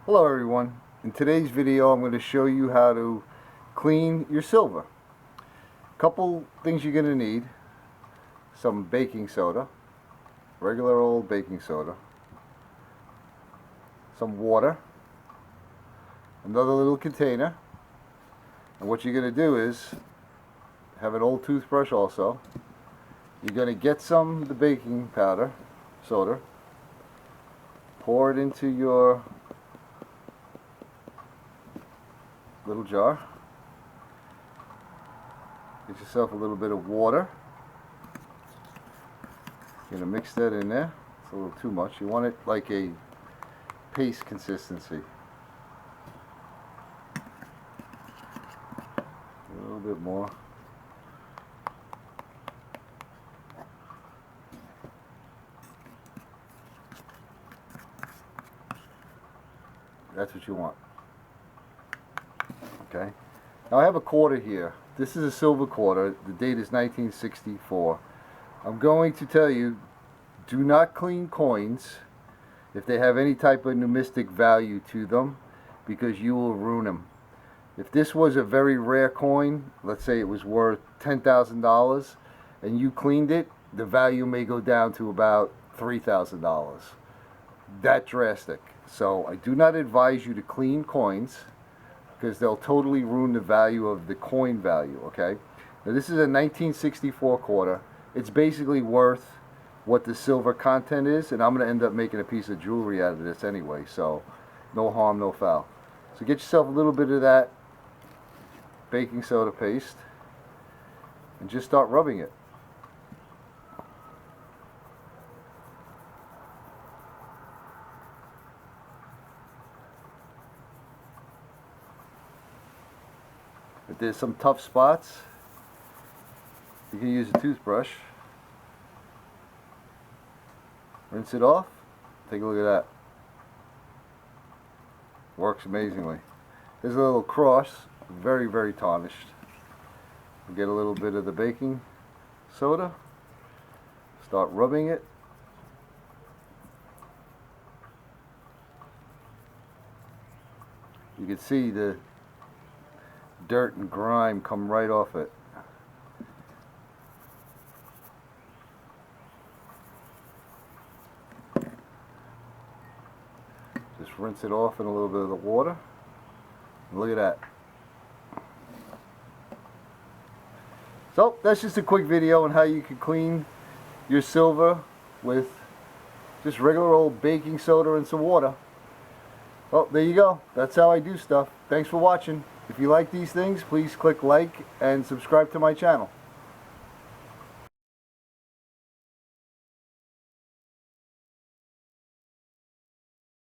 Hello everyone. In today's video I'm going to show you how to clean your silver. Couple things you're going to need: some baking soda, regular old baking soda, some water, another little container, and what you're going to do is have an old toothbrush also. You're going to get some of the baking powder, soda, pour it into your little jar. Get yourself a little bit of water. You're going to mix that in there. It's a little too much. You want it like a paste consistency. A little bit more. That's what you want. Okay. Now I have a quarter here. This is a silver quarter. The date is 1964. I'm going to tell you, do not clean coins if they have any type of numismatic value to them, because you will ruin them. If this was a very rare coin, let's say it was worth $10,000, and you cleaned it, the value may go down to about $3,000. That drastic. So I do not advise you to clean coins, because they'll totally ruin the value of the coin value. Okay, now this is a 1964 quarter. It's basically worth what the silver content is, and I'm going to end up making a piece of jewelry out of this anyway, so no harm, no foul. So get yourself a little bit of that baking soda paste and just start rubbing it. If there's some tough spots, you can use a toothbrush. Rinse it off. Take a look at that. Works amazingly. There's a little cross, very, very tarnished. We'll get a little bit of the baking soda. Start rubbing it. You can see the dirt and grime come right off it. Just rinse it off in a little bit of the water. And look at that. So that's just a quick video on how you can clean your silver with just regular old baking soda and some water. Well, there you go. That's how I do stuff. Thanks for watching. If you like these things, please click like and subscribe to my channel.